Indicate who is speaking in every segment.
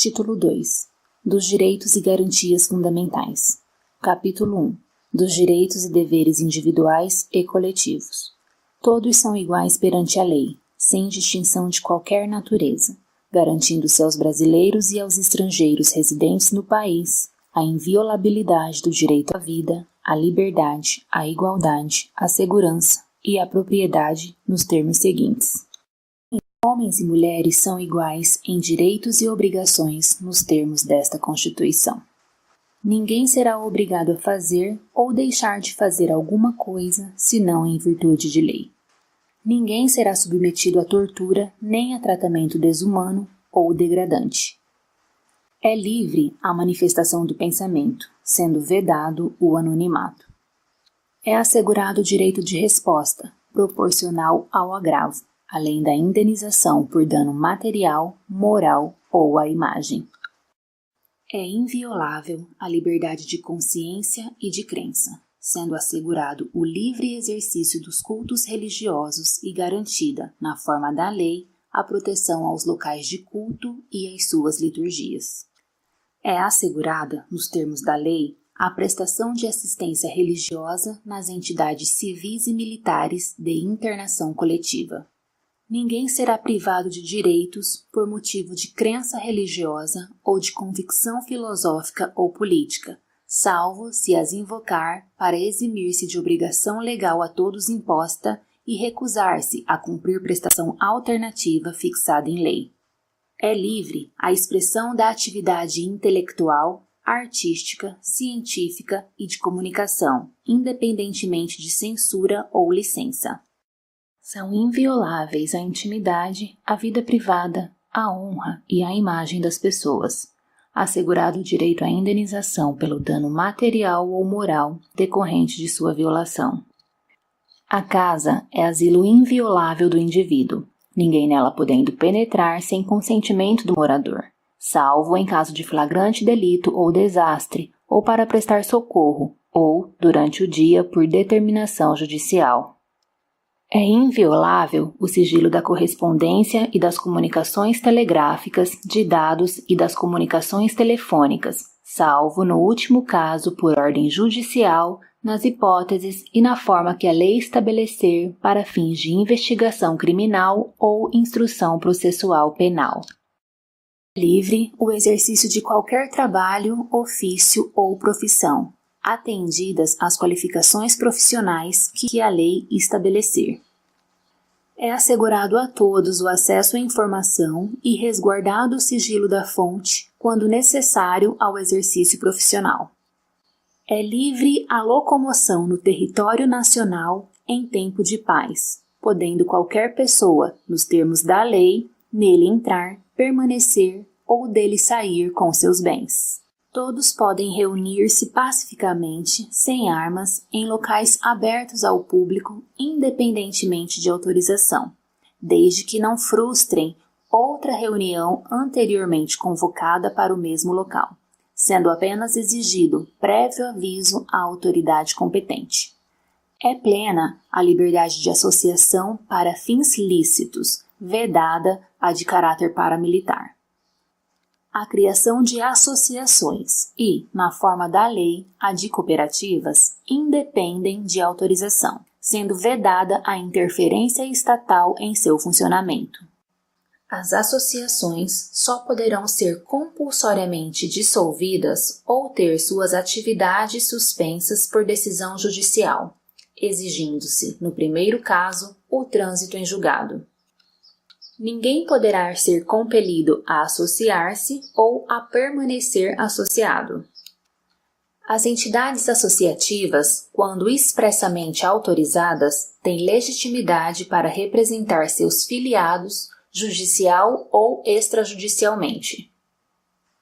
Speaker 1: Título 2. Dos Direitos e Garantias Fundamentais. Capítulo 1. Dos Direitos e Deveres Individuais e Coletivos. Todos são iguais perante a lei, sem distinção de qualquer natureza, garantindo-se aos brasileiros e aos estrangeiros residentes no país a inviolabilidade do direito à vida, à liberdade, à igualdade, à segurança e à propriedade nos termos seguintes. Homens e mulheres são iguais em direitos e obrigações nos termos desta Constituição. Ninguém será obrigado a fazer ou deixar de fazer alguma coisa, senão em virtude de lei. Ninguém será submetido a tortura nem a tratamento desumano ou degradante. É livre a manifestação do pensamento, sendo vedado o anonimato. É assegurado o direito de resposta, proporcional ao agravo, além da indenização por dano material, moral ou à imagem. É inviolável a liberdade de consciência e de crença, sendo assegurado o livre exercício dos cultos religiosos e garantida, na forma da lei, a proteção aos locais de culto e às suas liturgias. É assegurada, nos termos da lei, a prestação de assistência religiosa nas entidades civis e militares de internação coletiva. Ninguém será privado de direitos por motivo de crença religiosa ou de convicção filosófica ou política, salvo se as invocar para eximir-se de obrigação legal a todos imposta e recusar-se a cumprir prestação alternativa fixada em lei. É livre a expressão da atividade intelectual, artística, científica e de comunicação, independentemente de censura ou licença. São invioláveis a intimidade, a vida privada, a honra e a imagem das pessoas, assegurado o direito à indenização pelo dano material ou moral decorrente de sua violação. A casa é asilo inviolável do indivíduo, ninguém nela podendo penetrar sem consentimento do morador, salvo em caso de flagrante delito ou desastre, ou para prestar socorro, ou, durante o dia, por determinação judicial. É inviolável o sigilo da correspondência e das comunicações telegráficas, de dados e das comunicações telefônicas, salvo no último caso por ordem judicial, nas hipóteses e na forma que a lei estabelecer para fins de investigação criminal ou instrução processual penal. É livre o exercício de qualquer trabalho, ofício ou profissão, atendidas as qualificações profissionais que a lei estabelecer. É assegurado a todos o acesso à informação e resguardado o sigilo da fonte quando necessário ao exercício profissional. É livre a locomoção no território nacional em tempo de paz, podendo qualquer pessoa, nos termos da lei, nele entrar, permanecer ou dele sair com seus bens. Todos podem reunir-se pacificamente, sem armas, em locais abertos ao público, independentemente de autorização, desde que não frustrem outra reunião anteriormente convocada para o mesmo local, sendo apenas exigido prévio aviso à autoridade competente. É plena a liberdade de associação para fins lícitos, vedada a de caráter paramilitar. A criação de associações e, na forma da lei, a de cooperativas, independem de autorização, sendo vedada a interferência estatal em seu funcionamento. As associações só poderão ser compulsoriamente dissolvidas ou ter suas atividades suspensas por decisão judicial, exigindo-se, no primeiro caso, o trânsito em julgado. Ninguém poderá ser compelido a associar-se ou a permanecer associado. As entidades associativas, quando expressamente autorizadas, têm legitimidade para representar seus filiados, judicial ou extrajudicialmente.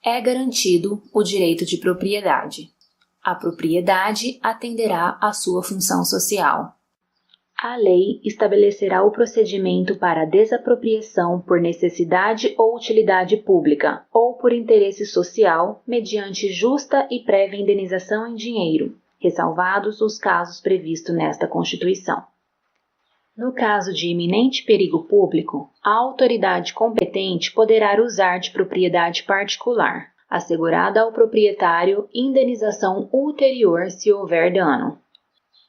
Speaker 1: É garantido o direito de propriedade. A propriedade atenderá à sua função social. A lei estabelecerá o procedimento para a desapropriação por necessidade ou utilidade pública ou por interesse social, mediante justa e prévia indenização em dinheiro, ressalvados os casos previstos nesta Constituição. No caso de iminente perigo público, a autoridade competente poderá usar de propriedade particular, assegurada ao proprietário indenização ulterior se houver dano.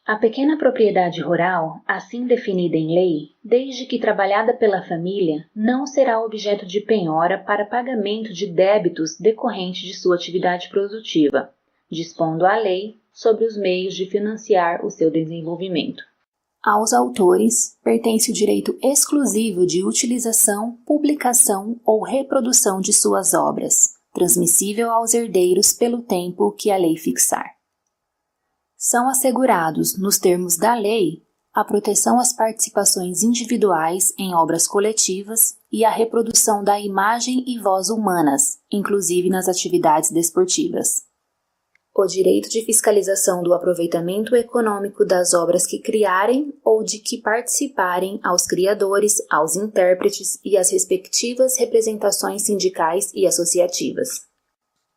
Speaker 1: A pequena propriedade rural, assim definida em lei, desde que trabalhada pela família, não será objeto de penhora para pagamento de débitos decorrentes de sua atividade produtiva, dispondo a lei sobre os meios de financiar o seu desenvolvimento. Aos autores pertence o direito exclusivo de utilização, publicação ou reprodução de suas obras, transmissível aos herdeiros pelo tempo que a lei fixar. São assegurados, nos termos da lei, a proteção às participações individuais em obras coletivas e a reprodução da imagem e voz humanas, inclusive nas atividades desportivas. O direito de fiscalização do aproveitamento econômico das obras que criarem ou de que participarem aos criadores, aos intérpretes e às respectivas representações sindicais e associativas.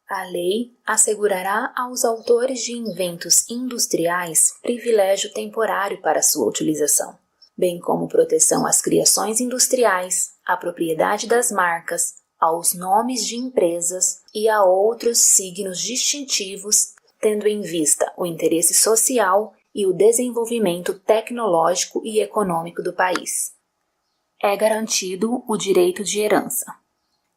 Speaker 1: A lei assegurará aos autores de inventos industriais privilégio temporário para sua utilização, bem como proteção às criações industriais, à propriedade das marcas, aos nomes de empresas e a outros signos distintivos, tendo em vista o interesse social e o desenvolvimento tecnológico e econômico do país. É garantido o direito de herança.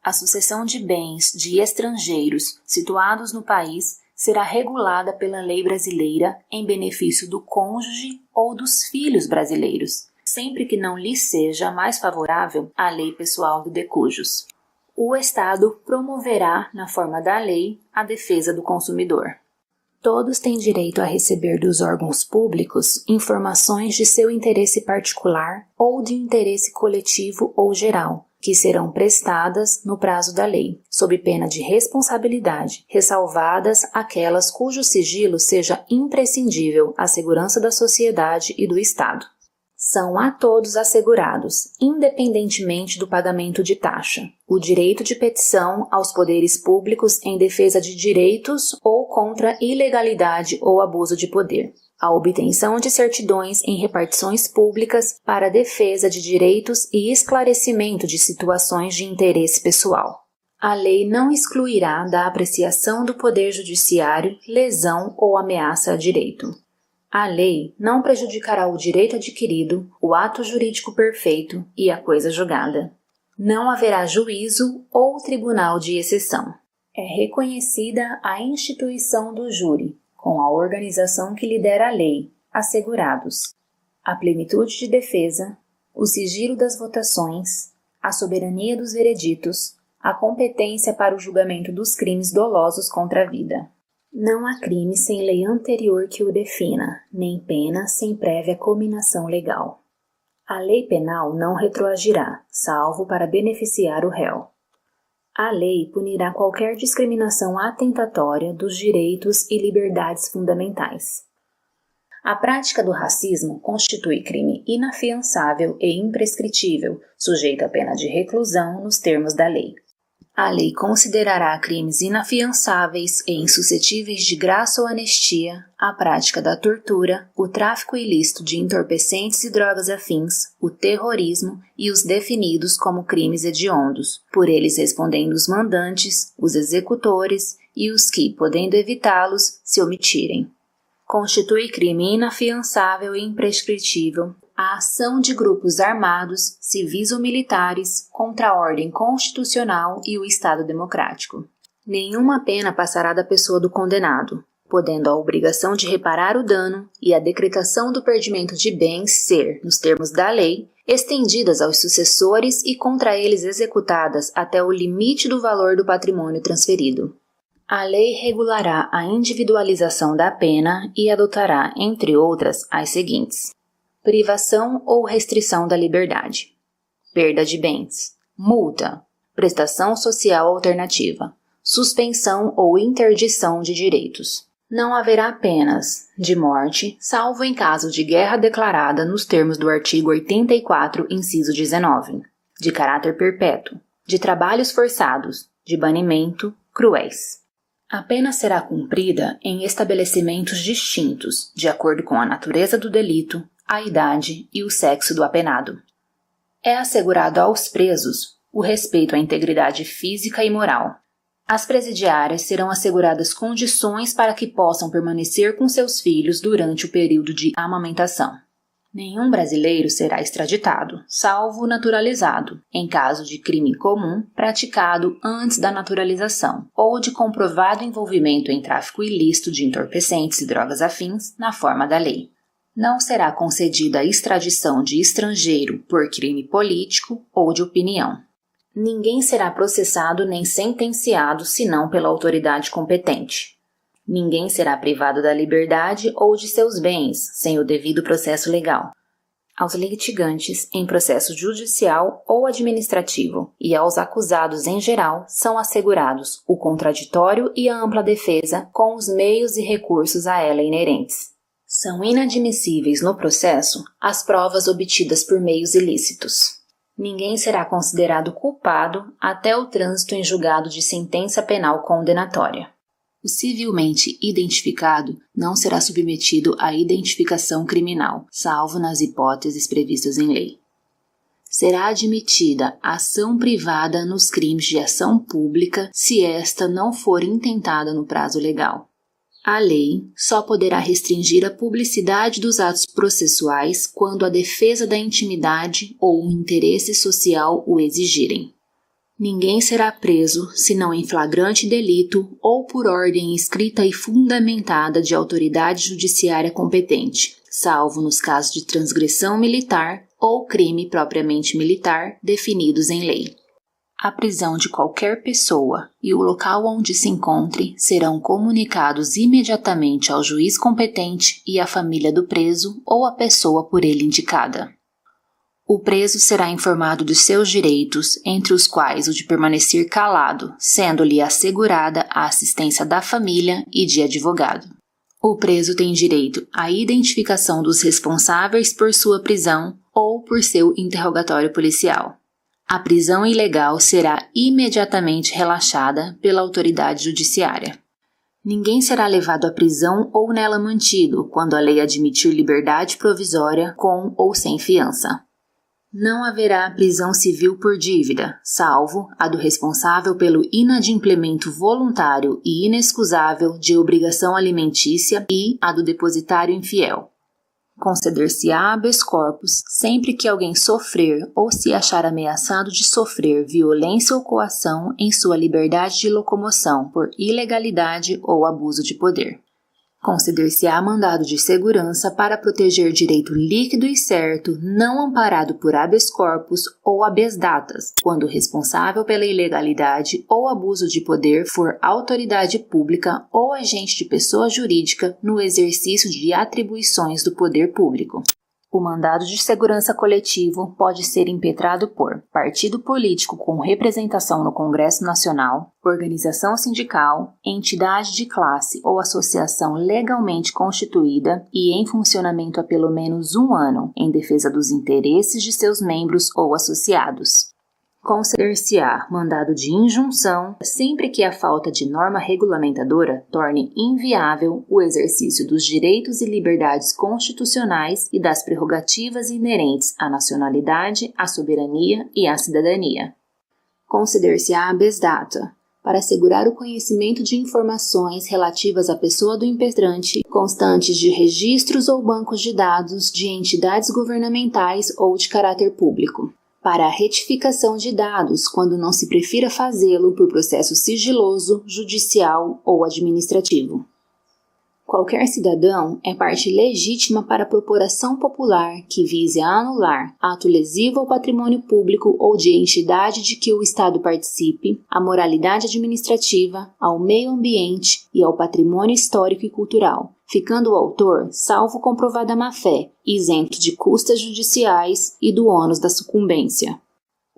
Speaker 1: A sucessão de bens de estrangeiros situados no país será regulada pela lei brasileira em benefício do cônjuge ou dos filhos brasileiros, sempre que não lhe seja mais favorável a lei pessoal do decujus. O Estado promoverá, na forma da lei, a defesa do consumidor. Todos têm direito a receber dos órgãos públicos informações de seu interesse particular ou de interesse coletivo ou geral, que serão prestadas no prazo da lei, sob pena de responsabilidade, ressalvadas aquelas cujo sigilo seja imprescindível à segurança da sociedade e do Estado. São a todos assegurados, independentemente do pagamento de taxa, o direito de petição aos poderes públicos em defesa de direitos ou contra ilegalidade ou abuso de poder, a obtenção de certidões em repartições públicas para defesa de direitos e esclarecimento de situações de interesse pessoal. A lei não excluirá da apreciação do Poder Judiciário lesão ou ameaça a direito. A lei não prejudicará o direito adquirido, o ato jurídico perfeito e a coisa julgada. Não haverá juízo ou tribunal de exceção. É reconhecida a instituição do júri, com a organização que lhe der a lei, assegurados a plenitude de defesa, o sigilo das votações, a soberania dos vereditos, a competência para o julgamento dos crimes dolosos contra a vida. Não há crime sem lei anterior que o defina, nem pena sem prévia cominação legal. A lei penal não retroagirá, salvo para beneficiar o réu. A lei punirá qualquer discriminação atentatória dos direitos e liberdades fundamentais. A prática do racismo constitui crime inafiançável e imprescritível, sujeito à pena de reclusão nos termos da lei. A lei considerará crimes inafiançáveis e insuscetíveis de graça ou anistia a prática da tortura, o tráfico ilícito de entorpecentes e drogas afins, o terrorismo e os definidos como crimes hediondos, por eles respondendo os mandantes, os executores e os que, podendo evitá-los, se omitirem. Constitui crime inafiançável e imprescritível a ação de grupos armados, civis ou militares, contra a ordem constitucional e o Estado democrático. Nenhuma pena passará da pessoa do condenado, podendo a obrigação de reparar o dano e a decretação do perdimento de bens ser, nos termos da lei, estendidas aos sucessores e contra eles executadas até o limite do valor do patrimônio transferido. A lei regulará a individualização da pena e adotará, entre outras, as seguintes: privação ou restrição da liberdade, perda de bens, multa, prestação social alternativa, suspensão ou interdição de direitos. Não haverá penas de morte, salvo em caso de guerra declarada nos termos do artigo 84, inciso 19, de caráter perpétuo, de trabalhos forçados, de banimento, cruéis. A pena será cumprida em estabelecimentos distintos, de acordo com a natureza do delito, a idade e o sexo do apenado. É assegurado aos presos o respeito à integridade física e moral. As presidiárias serão asseguradas condições para que possam permanecer com seus filhos durante o período de amamentação. Nenhum brasileiro será extraditado, salvo naturalizado, em caso de crime comum praticado antes da naturalização ou de comprovado envolvimento em tráfico ilícito de entorpecentes e drogas afins na forma da lei. Não será concedida a extradição de estrangeiro por crime político ou de opinião. Ninguém será processado nem sentenciado senão pela autoridade competente. Ninguém será privado da liberdade ou de seus bens sem o devido processo legal. Aos litigantes em processo judicial ou administrativo e aos acusados em geral são assegurados o contraditório e a ampla defesa com os meios e recursos a ela inerentes. São inadmissíveis no processo as provas obtidas por meios ilícitos. Ninguém será considerado culpado até o trânsito em julgado de sentença penal condenatória. O civilmente identificado não será submetido à identificação criminal, salvo nas hipóteses previstas em lei. Será admitida ação privada nos crimes de ação pública se esta não for intentada no prazo legal. A lei só poderá restringir a publicidade dos atos processuais quando a defesa da intimidade ou o interesse social o exigirem. Ninguém será preso senão em flagrante delito ou por ordem escrita e fundamentada de autoridade judiciária competente, salvo nos casos de transgressão militar ou crime propriamente militar definidos em lei. A prisão de qualquer pessoa e o local onde se encontre serão comunicados imediatamente ao juiz competente e à família do preso ou à pessoa por ele indicada. O preso será informado dos seus direitos, entre os quais o de permanecer calado, sendo-lhe assegurada a assistência da família e de advogado. O preso tem direito à identificação dos responsáveis por sua prisão ou por seu interrogatório policial. A prisão ilegal será imediatamente relaxada pela autoridade judiciária. Ninguém será levado à prisão ou nela mantido quando a lei admitir liberdade provisória com ou sem fiança. Não haverá prisão civil por dívida, salvo a do responsável pelo inadimplemento voluntário e inexcusável de obrigação alimentícia e a do depositário infiel. Conceder-se-á habeas corpus sempre que alguém sofrer ou se achar ameaçado de sofrer violência ou coação em sua liberdade de locomoção por ilegalidade ou abuso de poder. Conceder-se-á mandado de segurança para proteger direito líquido e certo, não amparado por habeas corpus ou habeas datas, quando o responsável pela ilegalidade ou abuso de poder for autoridade pública ou agente de pessoa jurídica no exercício de atribuições do poder público. O mandado de segurança coletivo pode ser impetrado por partido político com representação no Congresso Nacional, organização sindical, entidade de classe ou associação legalmente constituída e em funcionamento há pelo menos 1 ano, em defesa dos interesses de seus membros ou associados. Conceder-se-á mandado de injunção sempre que a falta de norma regulamentadora torne inviável o exercício dos direitos e liberdades constitucionais e das prerrogativas inerentes à nacionalidade, à soberania e à cidadania. Conceder-se-á habeas data, para assegurar o conhecimento de informações relativas à pessoa do impetrante, constantes de registros ou bancos de dados de entidades governamentais ou de caráter público. Para a retificação de dados, quando não se prefira fazê-lo por processo sigiloso, judicial ou administrativo. Qualquer cidadão é parte legítima para propor ação popular que vise a anular ato lesivo ao patrimônio público ou de entidade de que o Estado participe, à moralidade administrativa, ao meio ambiente e ao patrimônio histórico e cultural, ficando o autor, salvo comprovada má-fé, isento de custas judiciais e do ônus da sucumbência.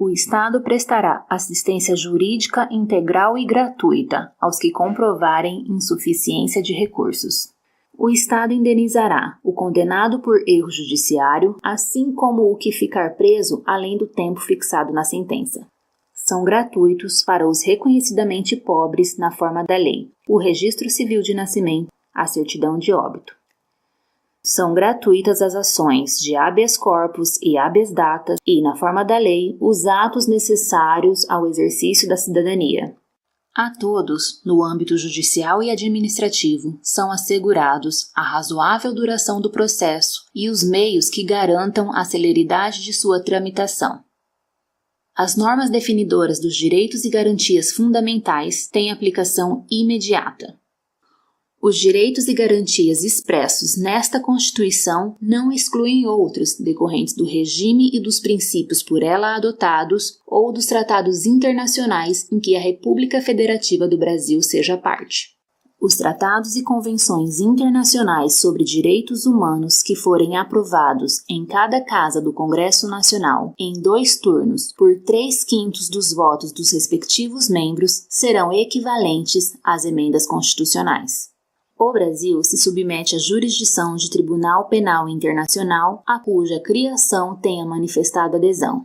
Speaker 1: O Estado prestará assistência jurídica integral e gratuita aos que comprovarem insuficiência de recursos. O Estado indenizará o condenado por erro judiciário, assim como o que ficar preso além do tempo fixado na sentença. São gratuitos para os reconhecidamente pobres na forma da lei, o registro civil de nascimento, a certidão de óbito. São gratuitas as ações de habeas corpus e habeas data e, na forma da lei, os atos necessários ao exercício da cidadania. A todos, no âmbito judicial e administrativo, são assegurados a razoável duração do processo e os meios que garantam a celeridade de sua tramitação. As normas definidoras dos direitos e garantias fundamentais têm aplicação imediata. Os direitos e garantias expressos nesta Constituição não excluem outros decorrentes do regime e dos princípios por ela adotados ou dos tratados internacionais em que a República Federativa do Brasil seja parte. Os tratados e convenções internacionais sobre direitos humanos que forem aprovados em cada casa do Congresso Nacional em 2 turnos por 3/5 dos votos dos respectivos membros serão equivalentes às emendas constitucionais. O Brasil se submete à jurisdição de Tribunal Penal Internacional, a cuja criação tenha manifestado adesão.